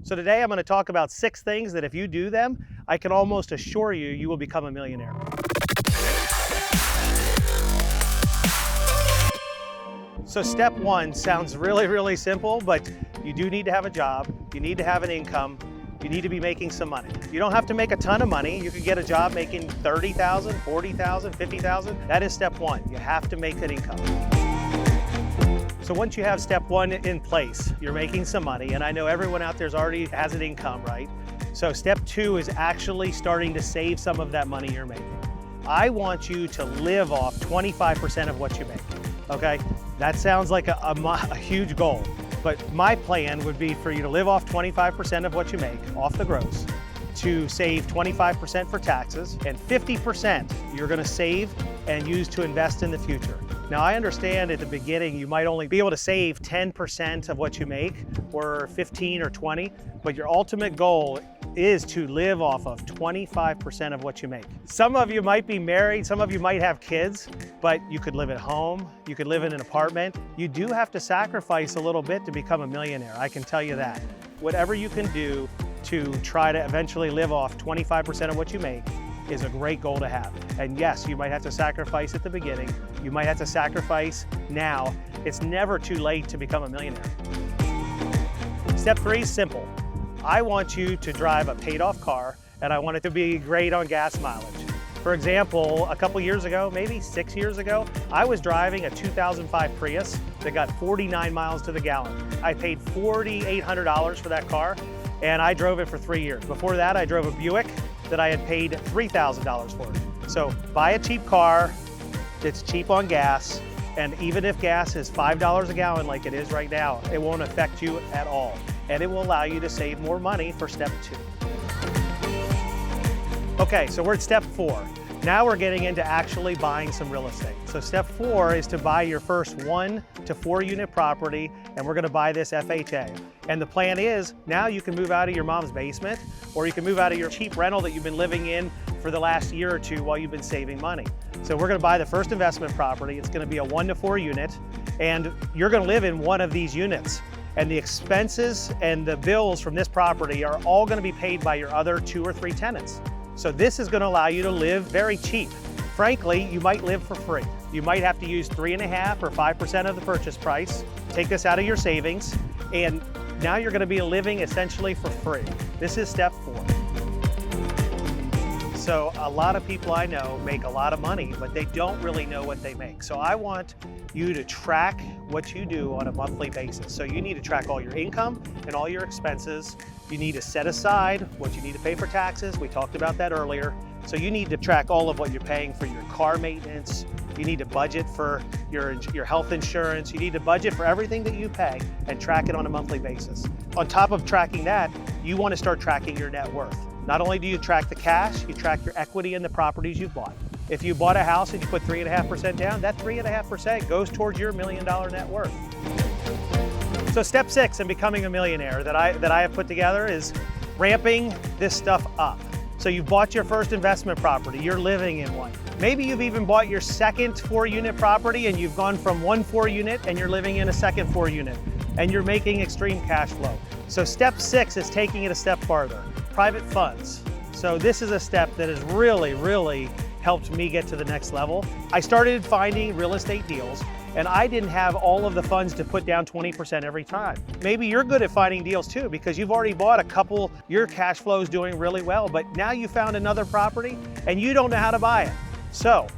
So today I'm going to talk about 6 things that if you do them, I can almost assure you, you will become a millionaire. So step 1 sounds really simple, but you do need to have a job, you need to have an income, you need to be making some money. You don't have to make a ton of money. You could get a job making $30,000, $40,000, $50,000. That is step 1. You have to make an income. So once you have step 1 in place, you're making some money, and I know everyone out there already has an income, right? So step 2 is actually starting to save some of that money you're making. I want you to live off 25% of what you make, okay? That sounds like a huge goal, but my plan would be for you to live off 25% of what you make, off the gross, to save 25% for taxes, and 50% you're gonna save and use to invest in the future. Now, I understand at the beginning you might only be able to save 10% of what you make, or 15 or 20, but your ultimate goal is to live off of 25% of what you make. Some of you might be married, some of you might have kids, but you could live at home, you could live in an apartment. You do have to sacrifice a little bit to become a millionaire, I can tell you that. Whatever you can do to try to eventually live off 25% of what you make is a great goal to have. And yes, you might have to sacrifice at the beginning. You might have to sacrifice now. It's never too late to become a millionaire. Step 3 is simple. I want you to drive a paid off car, and I want it to be great on gas mileage. For example, a couple years ago, maybe 6 years ago, I was driving a 2005 Prius that got 49 miles to the gallon. I paid $4,800 for that car, and I drove it for 3 years. Before that, I drove a Buick that I had paid $3,000 for. So buy a cheap car that's cheap on gas, and even if gas is $5 a gallon like it is right now, it won't affect you at all. And it will allow you to save more money for step 2. Okay, so we're at step 4. Now we're getting into actually buying some real estate. So step 4 is to buy your first 1 to 4 unit property, and we're gonna buy this FHA. And the plan is, now you can move out of your mom's basement, or you can move out of your cheap rental that you've been living in for the last year or 2 while you've been saving money. So we're gonna buy the first investment property. It's gonna be a 1 to 4 unit, and you're gonna live in one of these units. And the expenses and the bills from this property are all gonna be paid by your other 2 or 3 tenants. So this is gonna allow you to live very cheap. Frankly, you might live for free. You might have to use 3.5% or 5% of the purchase price, take this out of your savings, and now you're gonna be living essentially for free. This is step 4. So a lot of people I know make a lot of money, but they don't really know what they make. So I want you to track what you do on a monthly basis. So you need to track all your income and all your expenses. You need to set aside what you need to pay for taxes. We talked about that earlier. So you need to track all of what you're paying for your car maintenance. You need to budget for your health insurance. You need to budget for everything that you pay and track it on a monthly basis. On top of tracking that, you want to start tracking your net worth. Not only do you track the cash, you track your equity in the properties you've bought. If you bought a house and you put 3.5% down, that 3.5% goes towards your $1 million net worth. So step 6 in becoming a millionaire that I have put together is ramping this stuff up. So you've bought your first investment property, you're living in one. Maybe you've even bought your second 4-unit property and you've gone from 1 4-unit and you're living in a second 4-unit and you're making extreme cash flow. So step 6 is taking it a step farther. Private funds. So this is a step that has really helped me get to the next level. I started finding real estate deals, and I didn't have all of the funds to put down 20% every time. Maybe you're good at finding deals too, because you've already bought a couple, your cash flow is doing really well, but now you found another property and you don't know how to buy it. So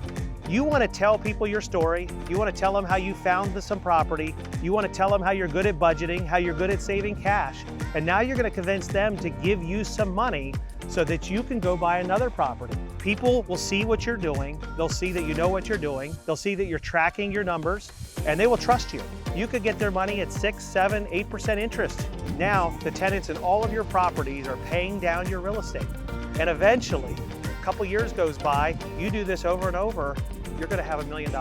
you want to tell people your story. You want to tell them how you found some property. You want to tell them how you're good at budgeting, how you're good at saving cash. And now you're going to convince them to give you some money so that you can go buy another property. People will see what you're doing. They'll see that you know what you're doing. They'll see that you're tracking your numbers, and they will trust you. You could get their money at 6, 7, 8% interest. Now, the tenants in all of your properties are paying down your real estate. And eventually, a couple years goes by, you do this over and over, you're gonna have $1 million.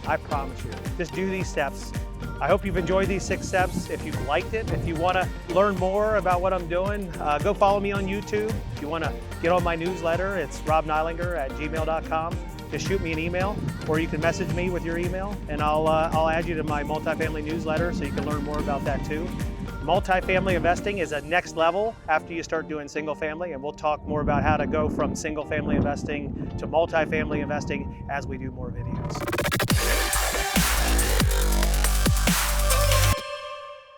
I promise you. Just do these steps. I hope you've enjoyed these 6 steps. If you've liked it, if you wanna learn more about what I'm doing, go follow me on YouTube. If you wanna get on my newsletter, it's robneilinger@gmail.com. Just shoot me an email, or you can message me with your email, and I'll add you to my multifamily newsletter so you can learn more about that too. Multifamily investing is a next level after you start doing single family, and we'll talk more about how to go from single family investing to multifamily investing as we do more videos.